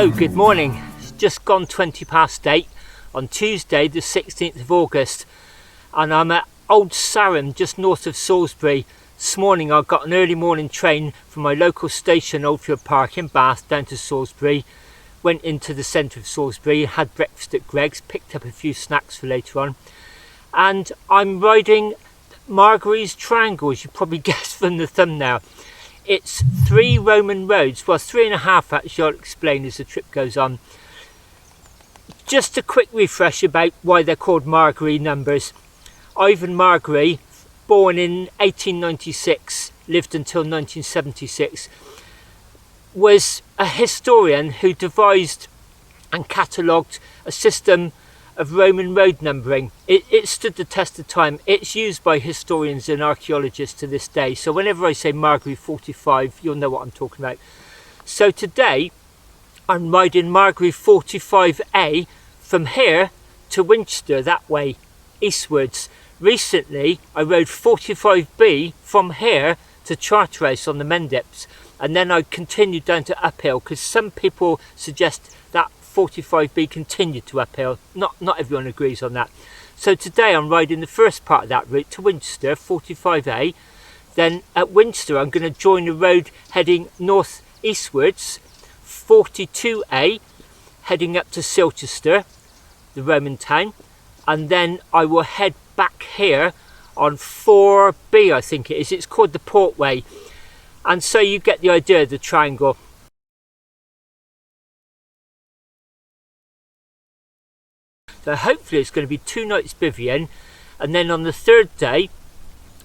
Hello, good morning. It's just gone 20 past 8 on Tuesday the 16th of August and I'm at Old Sarum just north of Salisbury. This morning I got an early morning train from my local station Oldfield Park in Bath down to Salisbury, went into the centre of Salisbury, had breakfast at Greg's, picked up a few snacks for later on, and I'm riding Margary's Triangle, as you probably guessed from the thumbnail. It's 3 Roman roads, well 3.5 actually, I'll explain as the trip goes on. Just a quick refresh about why they're called Margary numbers. Ivan Margary, born in 1896, lived until 1976, was a historian who devised and catalogued a system of Roman road numbering. It stood the test of time. It's used by historians and archaeologists to this day. So whenever I say Margary 45, you'll know what I'm talking about. So today, I'm riding Margary 45A from here to Winchester, that way, eastwards. Recently, I rode 45B from here to Charterhouse on the Mendips, and then I continued down to uphill, because some people suggest that 45B continued to uphill. Not everyone agrees on that. So today I'm riding the first part of that route to Winchester, 45A. Then at Winchester I'm going to join the road heading north eastwards, 42A, heading up to Silchester, the Roman town, and then I will head back here on 4B, I think it is. It's called the Portway, and so you get the idea of the triangle. So hopefully it's going to be 2 nights bivvying, and then on the third day,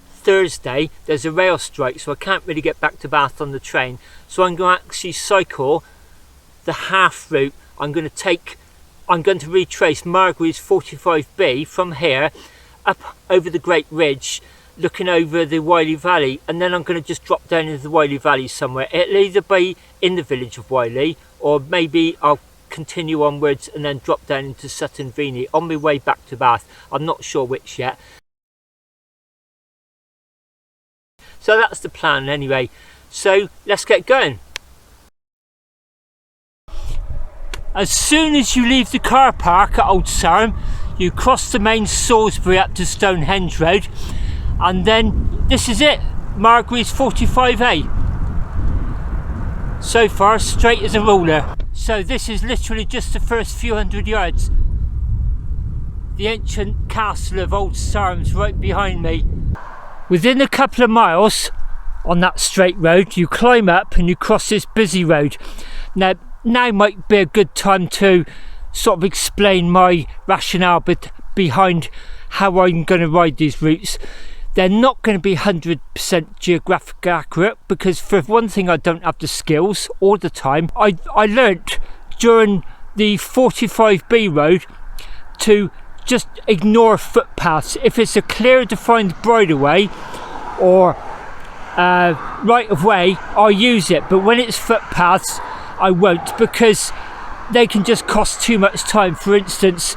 Thursday, there's a rail strike, so I can't really get back to Bath on the train. So I'm going to actually cycle the half route. I'm going to retrace Margary's 45B from here up over the Great Ridge, looking over the Wylye Valley, and then I'm going to just drop down into the Wylye Valley somewhere. It'll either be in the village of Wylye, or maybe I'll continue onwards and then drop down into Sutton Venie on my way back to Bath. I'm not sure which yet. So that's the plan anyway. So let's get going. As soon as you leave the car park at Old Sarum, you cross the main Salisbury up to Stonehenge Road, and then this is it, Margary's 45A. So far straight as a ruler. So this is literally just the first few hundred yards. The ancient castle of Old Sarum's right behind me. Within a couple of miles on that straight road, you climb up and you cross this busy road. Now might be a good time to sort of explain my rationale behind how I'm going to ride these routes. They're not going to be 100% geographically accurate, because for one thing I don't have the skills all the time. I learnt during the 45B road to just ignore footpaths. If it's a clear defined bridleway or right of way, I'll use it, but when it's footpaths I won't, because they can just cost too much time. For instance,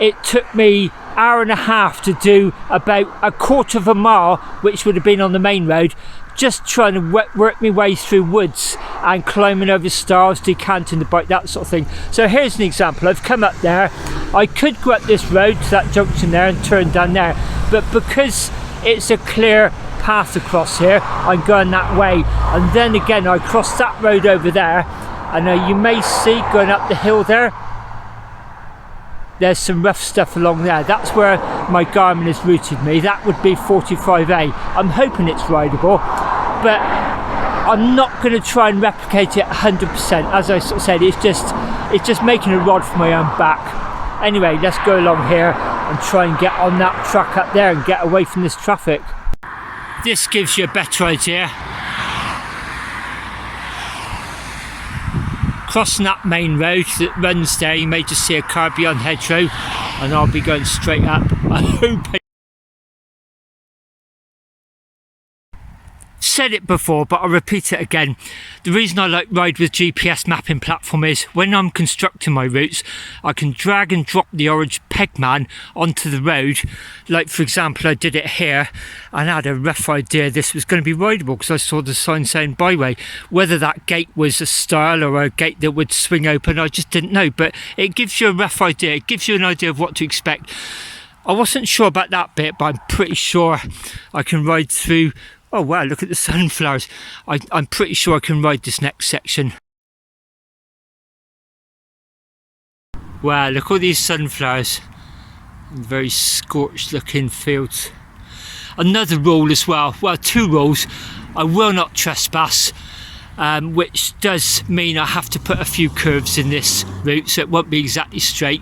it took me an hour and a half to do about a quarter of a mile, which would have been on the main road, just trying to work my way through woods and climbing over stiles, decanting the bike, that sort of thing. So here's an example. I've come up there. I could go up this road to that junction there and turn down there, but because it's a clear path across here, I'm going that way. And then again I cross that road over there, and you may see going up the hill there, there's some rough stuff along there. That's where my Garmin has routed me. That would be 45A. I'm hoping it's rideable, but I'm not going to try and replicate it 100%. As I sort of said, it's just making a rod for my own back. Anyway, let's go along here and try and get on that track up there and get away from this traffic. This gives you a better idea. Crossing that main road that runs there, you may just see a car beyond hedgerow, and I'll be going straight up. I hope said it before, but I'll repeat it again. The reason I like Ride with GPS mapping platform is when I'm constructing my routes, I can drag and drop the orange pegman onto the road. Like for example, I did it here and I had a rough idea this was going to be rideable because I saw the sign saying byway. Whether that gate was a stile or a gate that would swing open, I just didn't know, but it gives you a rough idea. It gives you an idea of what to expect. I wasn't sure about that bit, but I'm pretty sure I can ride through. Oh wow, look at the sunflowers. I'm pretty sure I can ride this next section. Wow, look at all these sunflowers. Very scorched looking fields. Another rule as well, well, two rules. I will not trespass, which does mean I have to put a few curves in this route so it won't be exactly straight,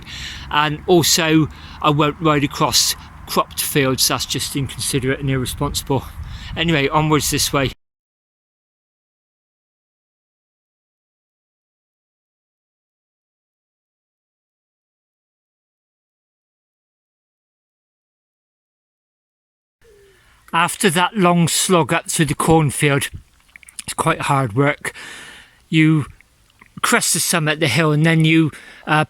and also I won't ride across cropped fields. That's just inconsiderate and irresponsible. Anyway, onwards this way. After that long slog up through the cornfield, it's quite hard work. You crest the summit of the hill and then you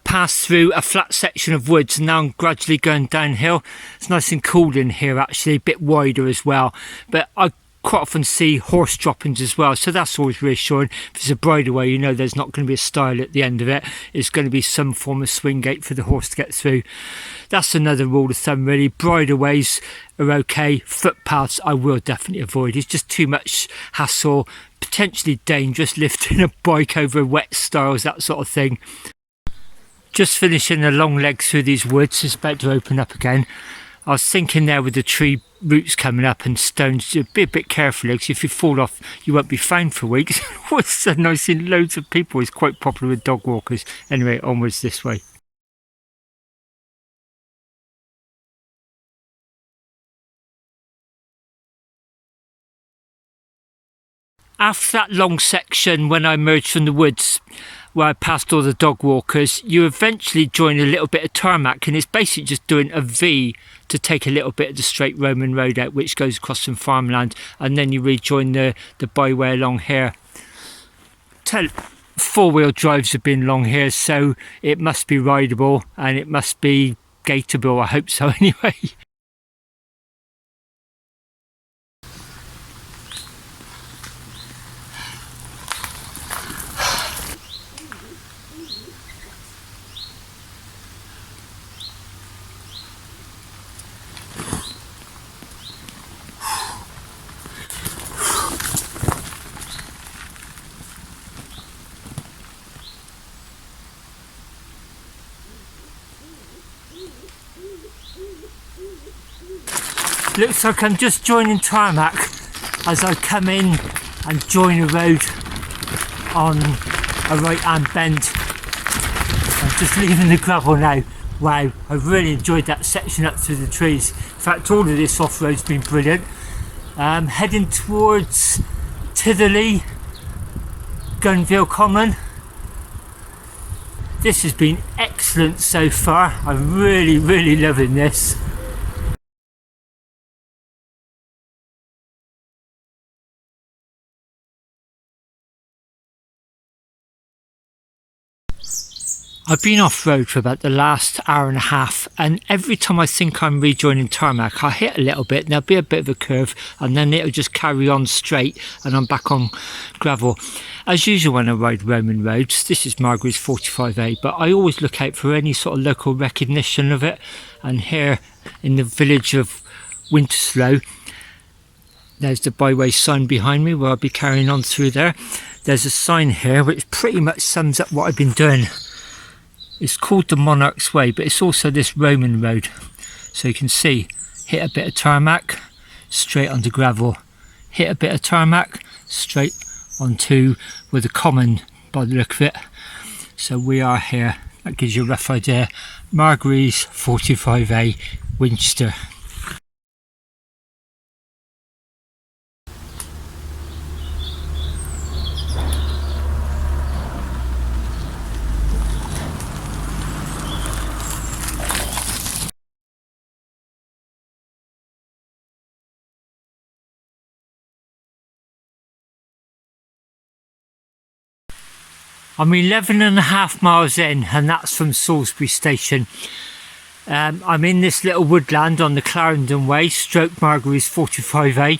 pass through a flat section of woods, and now I'm gradually going downhill. It's nice and cool in here actually, a bit wider as well, but I quite often see horse droppings as well, so that's always reassuring. If it's a bridleway, you know there's not going to be a stile at the end of it. It's going to be some form of swing gate for the horse to get through. That's another rule of thumb really. Bridleways are okay, footpaths I will definitely avoid. It's just too much hassle, potentially dangerous, lifting a bike over wet stiles, that sort of thing. Just finishing a long leg through these woods. It's about to open up again. I was thinking there with the tree roots coming up and stones, be a bit careful because if you fall off you won't be found for weeks. What's so nice, seeing loads of people. It's quite popular with dog walkers. Anyway, onwards this way. After that long section, when I emerged from the woods where I passed all the dog walkers, you eventually join a little bit of tarmac, and it's basically just doing a V to take a little bit of the straight Roman road out, which goes across some farmland, and then you rejoin the byway along here. Four-wheel drives have been along here, so it must be rideable and it must be gateable. I hope so anyway. Looks like I'm just joining tarmac as I come in and join a road on a right hand bend. I'm just leaving the gravel now. Wow, I really enjoyed that section up through the trees. In fact, all of this off-road's been brilliant. Heading towards Titherley, Gunville Common. This has been excellent so far. I'm really loving this. I've been off-road for about the last hour and a half, and every time I think I'm rejoining tarmac, I hit a little bit and there'll be a bit of a curve, and then it'll just carry on straight and I'm back on gravel. As usual when I ride Roman roads, this is Margary's 45A, but I always look out for any sort of local recognition of it. And here in the village of Winchester, there's the byway sign behind me where I'll be carrying on through there. There's a sign here which pretty much sums up what I've been doing. It's called the Monarch's Way, but it's also this Roman road. So you can see, hit a bit of tarmac, straight onto gravel. Hit a bit of tarmac, straight onto with a common by the look of it. So we are here. That gives you a rough idea. Margary's 45A, Winchester. I'm 11.5 miles in, and that's from Salisbury Station. I'm in this little woodland on the Clarendon Way, stroke Margary's 45A,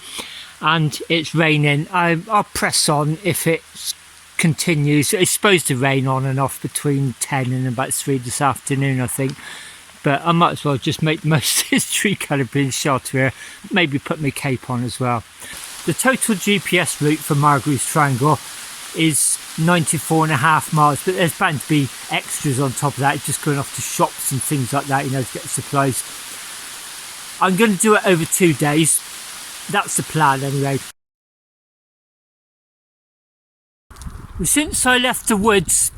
and it's raining. I'll press on if it continues. It's supposed to rain on and off between 10 and about 3 this afternoon, I think. But I might as well just make the most of this tree calibrating shelter here. Maybe put my cape on as well. The total GPS route for Margary's Triangle is 94.5 miles, but there's bound to be extras on top of that, just going off to shops and things like that, you know, to get supplies. I'm going to do it over 2 days. That's the plan anyway. Since I left the woods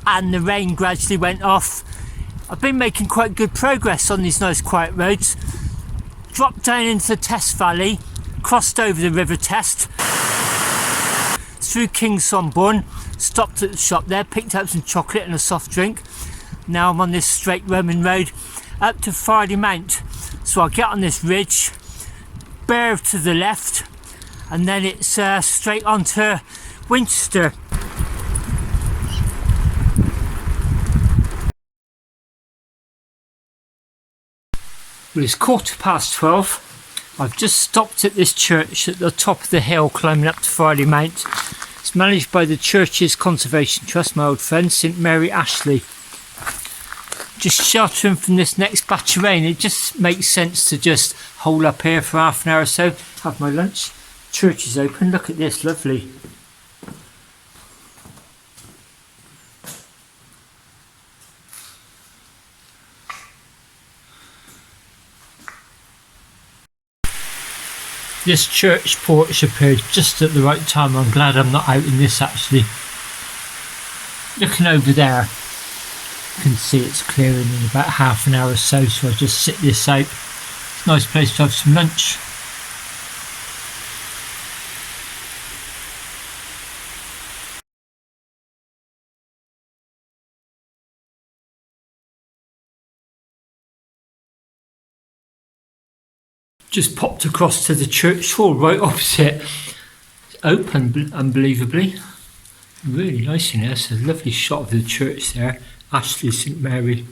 and the rain gradually went off, I've been making quite good progress on these nice quiet roads. Dropped down into the Test Valley, crossed over the River Test, through Kingsonbourne, stopped at the shop there, picked up some chocolate and a soft drink. Now I'm on this straight Roman road up to Farley Mount. So I'll get on this ridge, bear to the left, and then it's straight onto Winchester. Well, it's 12:15. I've just stopped at this church at the top of the hill climbing up to Farley Mount. It's managed by the Churches Conservation Trust, my old friend St Mary Ashley. Just sheltering from this next batch of rain, it just makes sense to just hole up here for half an hour or so, have my lunch. Church is open, look at this, lovely. This church porch appeared just at the right time. I'm glad I'm not out in this actually. Looking over there, you can see it's clearing in about half an hour or so, so I'll just sit this out. It's a nice place to have some lunch. Just popped across to the church hall right opposite. It's open, unbelievably. Really nice in here. It's a lovely shot of the church there. Ashley St Mary.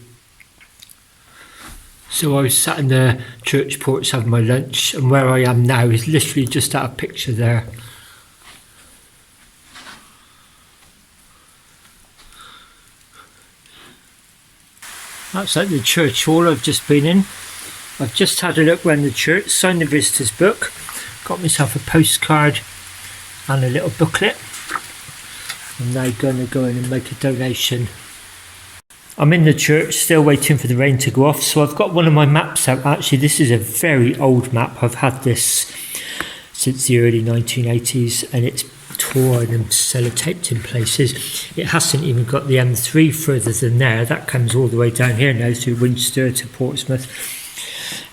So I was sat in the church porch having my lunch, and where I am now is literally just out of picture there. That's like the church hall I've just been in. I've just had a look around the church, signed the visitor's book, got myself a postcard and a little booklet. I'm now going to go in and make a donation. I'm in the church, still waiting for the rain to go off, so I've got one of my maps out. Actually, this is a very old map. I've had this since the early 1980s, and it's torn and sellotaped in places. It hasn't even got the M3 further than there. That comes all the way down here now through Winchester to Portsmouth.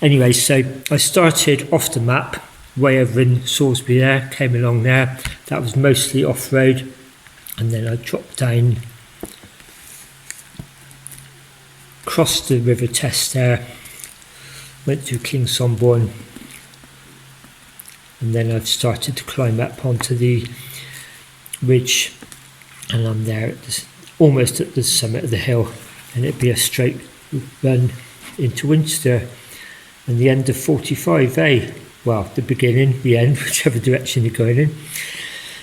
Anyway, so I started off the map, way over in Salisbury there, came along there. That was mostly off-road, and then I dropped down, crossed the River Test there, went through Kingsonbourne, and then I've started to climb up onto the ridge, and I'm there at this, almost at the summit of the hill, and it'd be a straight run into Winchester and the end of 45A. Well, the beginning, the end, whichever direction you're going in.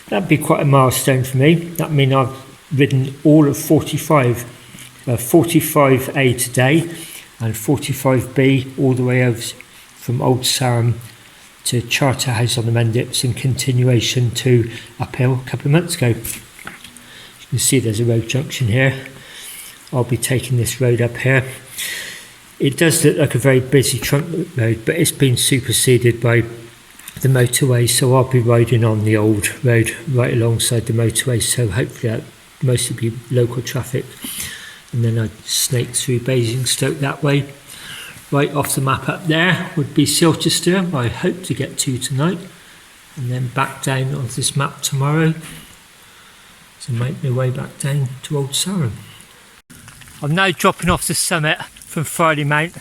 That'd be quite a milestone for me. That means I've ridden all of 45A today, and 45B all the way over from Old Sarum to Charterhouse on the Mendips, in continuation to uphill a couple of months ago. You can see there's a road junction here. I'll be taking this road up here. It does look like a very busy trunk road, but it's been superseded by the motorway, so I'll be riding on the old road right alongside the motorway, so hopefully that'll mostly be local traffic. And then I'd snake through Basingstoke that way. Right off the map up there would be Silchester, I hope to get to tonight, and then back down onto this map tomorrow. So make my way back down to Old Sarum. I'm now dropping off the summit from Farley Mount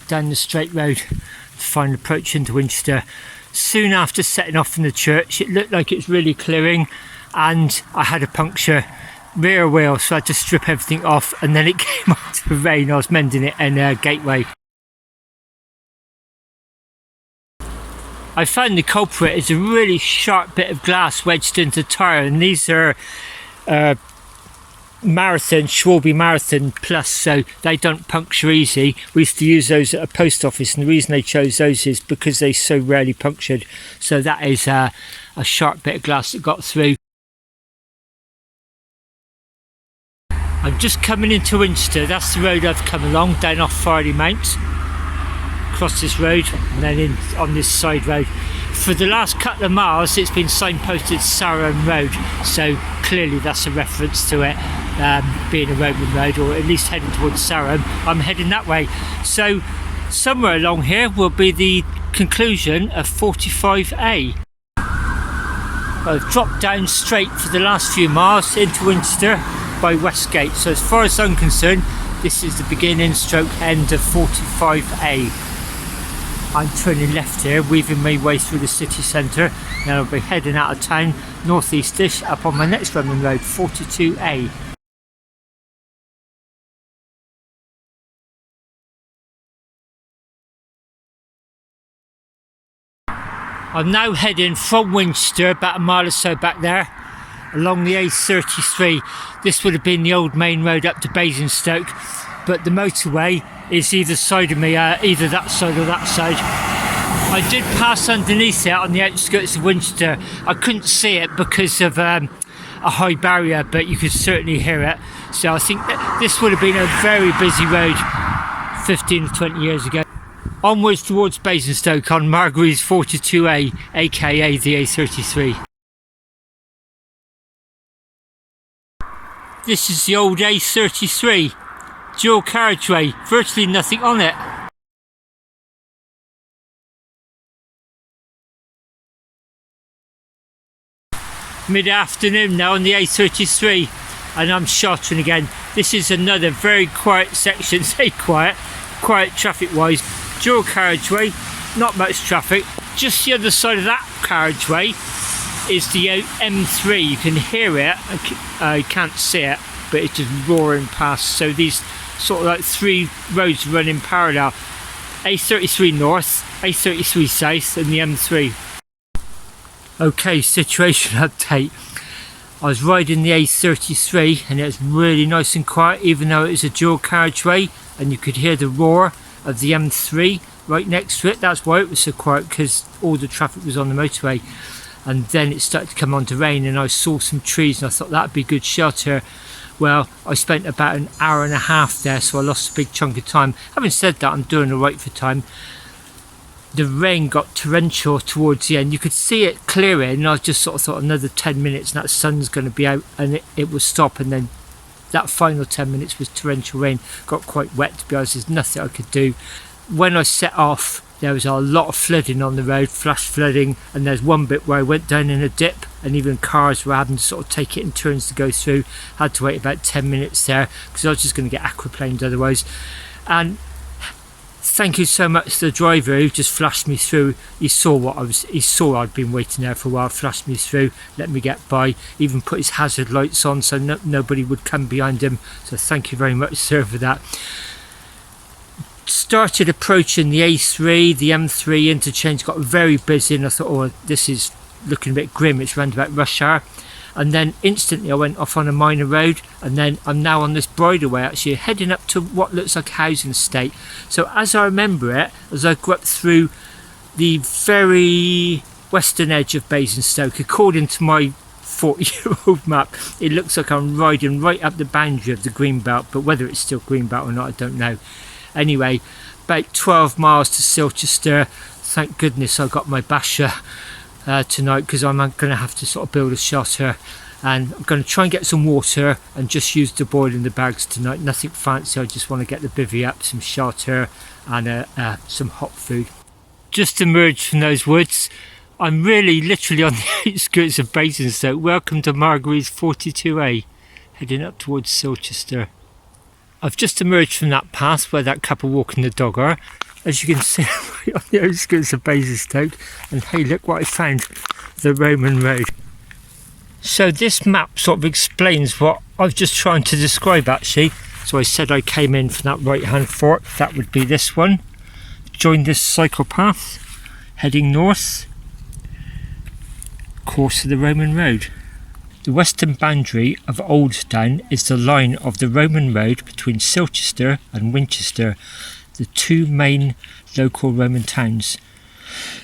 down the straight road to find approach into Winchester. Soon after setting off from the church, it looked like it's really clearing, and I had a puncture rear wheel, so I had to strip everything off, and then it came on to rain. I was mending it in Gateway. I found the culprit is a really sharp bit of glass wedged into the tyre, and these are Marathon, Schwalbe Marathon Plus, so they don't puncture easy. We used to use those at a post office, and the reason they chose those is because they so rarely punctured. So that is a sharp bit of glass that got through. I'm just coming into Winchester. That's the road I've come along, down off Farley Mount, across this road, and then in on this side road. For the last couple of miles it's been signposted Sarum Road, so clearly that's a reference to it being a Roman road, or at least heading towards Sarum. I'm heading that way, so somewhere along here will be the conclusion of 45A. I've dropped down straight for the last few miles into Winchester by Westgate, so as far as I'm concerned this is the beginning stroke end of 45A. I'm turning left here, weaving my way through the city centre, and I'll be heading out of town northeastish up on my next Roman road, 42A. I'm now heading from Winchester, about a mile or so back there, along the A33. This would have been the old main road up to Basingstoke, but the motorway is either side of me, either that side or that side. I did pass underneath it on the outskirts of Winchester. I couldn't see it because of a high barrier, but you could certainly hear it. So I think that this would have been a very busy road 15 or 20 years ago. Onwards towards Basingstoke on Margary's 42A, aka the A33. This is the old A33. Dual carriageway, virtually nothing on it. Mid-afternoon now on the A33, and I'm sheltering again. This is another very quiet section, say quiet traffic-wise. Dual carriageway, not much traffic. Just the other side of that carriageway is the M3. You can hear it, I can't see it, but it's just roaring past. So these sort of like three roads run in parallel: A33 North, A33 South, and the M3. Okay, situation update. I was riding the A33 and it was really nice and quiet, even though it was a dual carriageway, and you could hear the roar of the M3 right next to it. That's why it was so quiet, because all the traffic was on the motorway. And then it started to come on to rain, and I saw some trees and I thought that'd be good shelter. Well, I spent about an hour and a half there, so I lost a big chunk of time. Having said that, I'm doing alright for time. The rain got torrential towards the end. You could see it clearing, and I just sort of thought another 10 minutes and that sun's going to be out, and it would stop. And then that final 10 minutes was torrential rain. Got quite wet, to be honest. There's nothing I could do. When I set off, there was a lot of flooding on the road, flash flooding, and there's one bit where I went down in a dip, and even cars were having to sort of take it in turns to go through. Had to wait about 10 minutes there because I was just going to get aquaplaned otherwise. And thank you so much to the driver who just flashed me through. He saw I'd been waiting there for a while, flashed me through, let me get by, even put his hazard lights on so nobody would come behind him. So thank you very much, sir, for that. Started approaching the A3, the M3 interchange, got very busy, and I thought, oh, this is looking a bit grim, it's round about rush hour. And then instantly I went off on a minor road, and then I'm now on this bridleway, actually heading up to what looks like a housing estate. So as I remember it, as I go up through the very western edge of Basingstoke, according to my 40-year-old map, it looks like I'm riding right up the boundary of the green belt, but whether it's still green belt or not, I don't know. Anyway, about 12 miles to Silchester. Thank goodness I got my basher tonight, because I'm going to have to sort of build a shelter, and I'm going to try and get some water and just use the boil in the bags tonight. Nothing fancy, I just want to get the bivvy up, some shelter and some hot food. Just emerged from those woods. I'm really literally on the outskirts of Basingstoke. Welcome to Margary's 42A, heading up towards Silchester. I've just emerged from that path where that couple walking the dog are. As you can see, right on the outskirts of Basingstoke. And hey, look what I found, the Roman road. So this map sort of explains what I was just trying to describe actually. So I said I came in from that right hand fork, that would be this one. Joined this cycle path, heading north, course of the Roman road. The western boundary of Old Down is the line of the Roman road between Silchester and Winchester, the two main local Roman towns.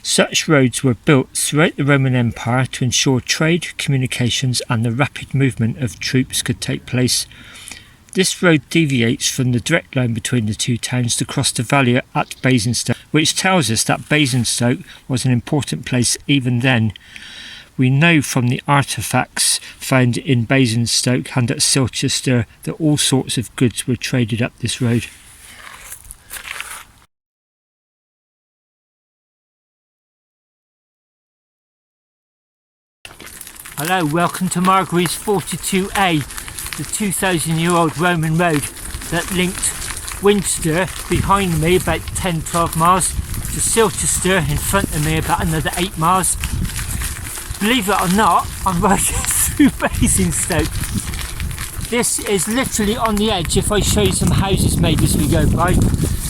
Such roads were built throughout the Roman Empire to ensure trade, communications and the rapid movement of troops could take place. This road deviates from the direct line between the two towns to cross the valley at Basingstoke, which tells us that Basingstoke was an important place even then. We know from the artefacts found in Basingstoke and at Silchester that all sorts of goods were traded up this road. Hello, welcome to Margary's 42A, the 2,000-year-old Roman road that linked Winchester behind me about 10-12 miles to Silchester in front of me about another 8 miles. Believe it or not, I'm riding through Basingstoke. This is literally on the edge. If I show you some houses maybe as we go by,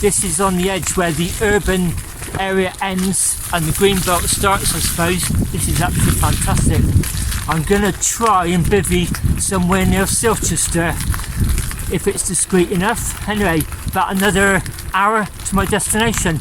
this is on the edge where the urban area ends and the green belt starts, I suppose. This is absolutely fantastic. I'm going to try and bivvy somewhere near Silchester if it's discreet enough. Anyway, about another hour to my destination.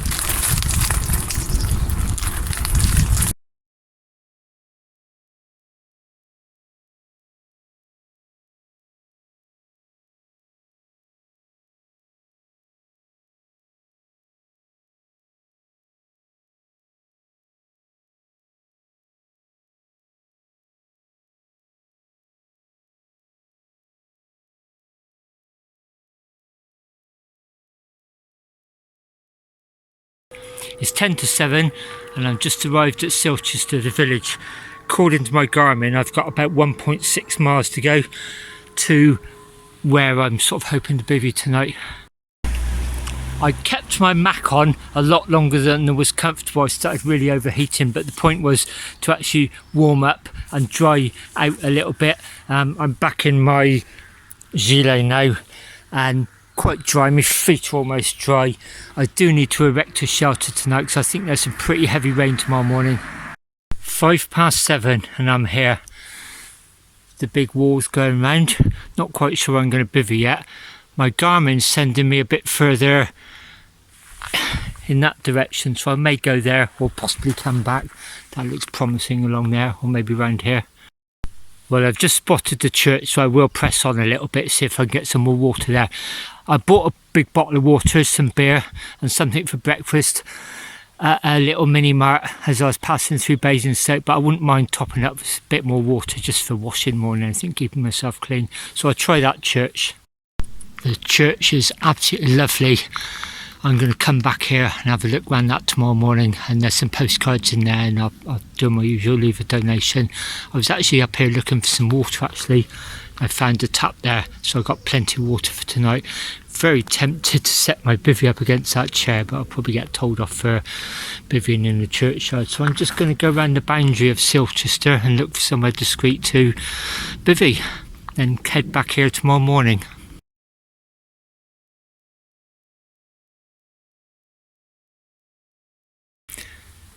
It's 10 to 7 and I've just arrived at Silchester, the village. According to my Garmin, I've got about 1.6 miles to go to where I'm sort of hoping to bivvy tonight. I kept my Mac on a lot longer than was comfortable. I started really overheating, but the point was to actually warm up and dry out a little bit. I'm back in my gilet now and quite dry, my feet are almost dry. I do need to erect a shelter tonight because I think there's some pretty heavy rain tomorrow morning. 7:05 and I'm here. The big wall's going round. Not quite sure I'm going to bivvy yet. My Garmin's sending me a bit further in that direction, so I may go there or possibly come back. That looks promising along there, or maybe around here. Well, I've just spotted the church, so I will press on a little bit, see if I can get some more water there. I bought a big bottle of water, some beer and something for breakfast at a little mini mart as I was passing through Basingstoke, but I wouldn't mind topping up with a bit more water just for washing more than anything, keeping myself clean. So I'll try that church. The church is absolutely lovely. I'm going to come back here and have a look around that tomorrow morning, and there's some postcards in there and I'll do my usual, leave a donation. I was actually up here looking for some water actually. I found a tap there, so I got plenty of water for tonight. Very tempted to set my bivvy up against that chair, but I'll probably get told off for bivvying in the churchyard. So I'm just going to go around the boundary of Silchester and look for somewhere discreet to bivvy, then head back here tomorrow morning.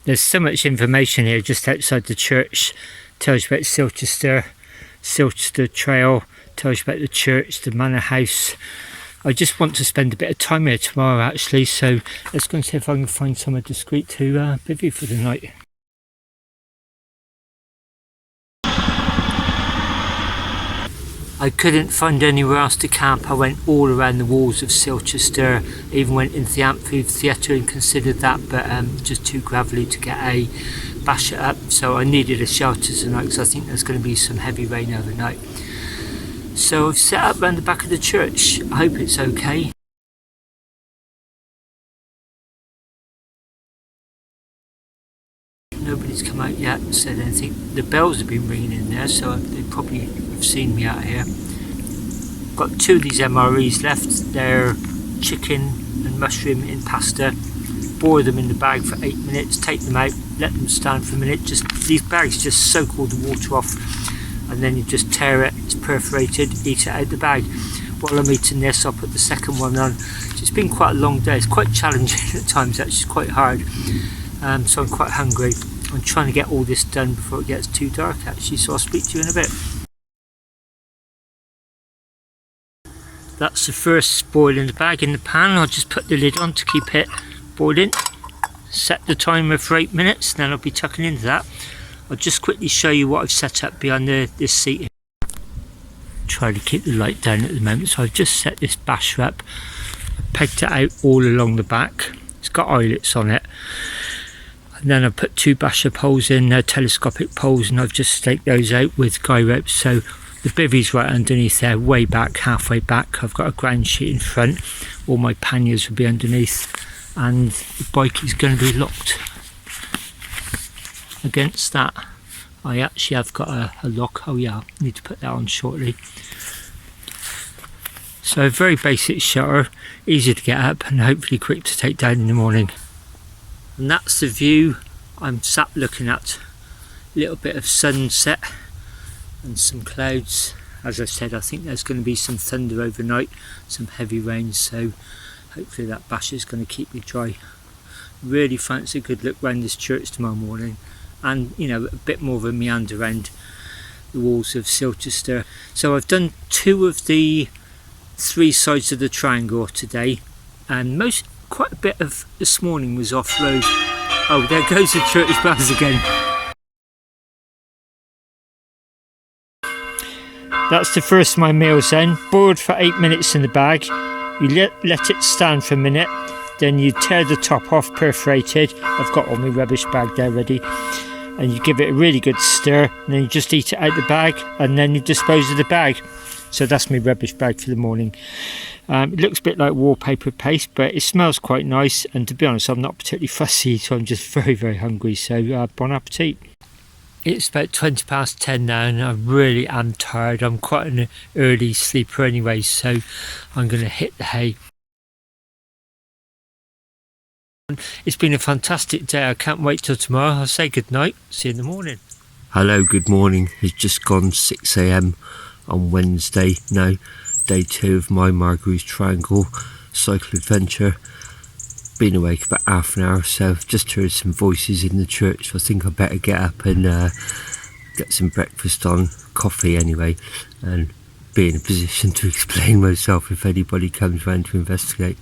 There's so much information here just outside the church. Tells you about Silchester, Silchester Trail, tells you about the church, the manor house. I just want to spend a bit of time here tomorrow actually, so let's go and see if I can find somewhere discreet to bivvy for the night. I couldn't find anywhere else to camp. I went all around the walls of Silchester, even went into the amphitheatre and considered that, but just too gravelly to get a bash it up, so I needed a shelter tonight because I think there's going to be some heavy rain overnight. So I've set up around the back of the church. I hope it's okay. Nobody's come out yet and said anything. The bells have been ringing in there, so they probably have seen me out here. Got two of these MREs left. They're chicken and mushroom in pasta. Boil them in the bag for 8 minutes, take them out, let them stand for a minute. Just these bags just soak all the water off, and then you just tear it, it's perforated, eat it out the bag. While I'm eating this, I'll put the second one on. It's been quite a long day, it's quite challenging at times, actually it's quite hard, so I'm quite hungry. I'm trying to get all this done before it gets too dark actually, so I'll speak to you in a bit. That's the first boil in the bag in the pan. I'll just put the lid on to keep it boiling. Set the timer for 8 minutes, then I'll be tucking into that. I'll just quickly show you what I've set up behind this seat. Try to keep the light down at the moment, so I've just set this basher up. I pegged it out all along the back. It's got eyelets on it. And then I put 2 basher poles in, telescopic poles, and I've just staked those out with guy ropes. So the bivi's right underneath there, way back, halfway back. I've got a ground sheet in front. All my panniers will be underneath, and the bike is going to be locked against that. I actually have got a lock. Oh yeah, I need to put that on shortly. So a very basic shutter, easy to get up and hopefully quick to take down in the morning. And that's the view I'm sat looking at. A little bit of sunset and some clouds. As I said, I think there's going to be some thunder overnight, some heavy rain, so hopefully that basher is going to keep me dry. Really fancy a good look round this church tomorrow morning, and you know, a bit more of a meander around the walls of Silchester. So I've done 2 of the 3 sides of the triangle today, and quite a bit of this morning was off-road. Oh, there goes the church bells again. That's the first of my meals then. Boiled for 8 minutes in the bag. You let it stand for a minute, then you tear the top off, perforated. I've got all my rubbish bag there ready. And you give it a really good stir, and then you just eat it out the bag, and then you dispose of the bag. So that's my rubbish bag for the morning. It looks a bit like wallpaper paste, but it smells quite nice, and to be honest, I'm not particularly fussy, so I'm just very, very hungry, so bon appetit. It's about 20 past 10 now, and I really am tired. I'm quite an early sleeper anyway, so I'm going to hit the hay. It's been a fantastic day. I can't wait till tomorrow. I'll say good night. See you in the morning. Hello, good morning. It's just gone 6 AM on Wednesday now. Day 2 of my Margary's Triangle cycle adventure. Been awake about half an hour, so I've just heard some voices in the church, so I think I better get up and get some breakfast on, coffee anyway, and be in a position to explain myself if anybody comes round to investigate.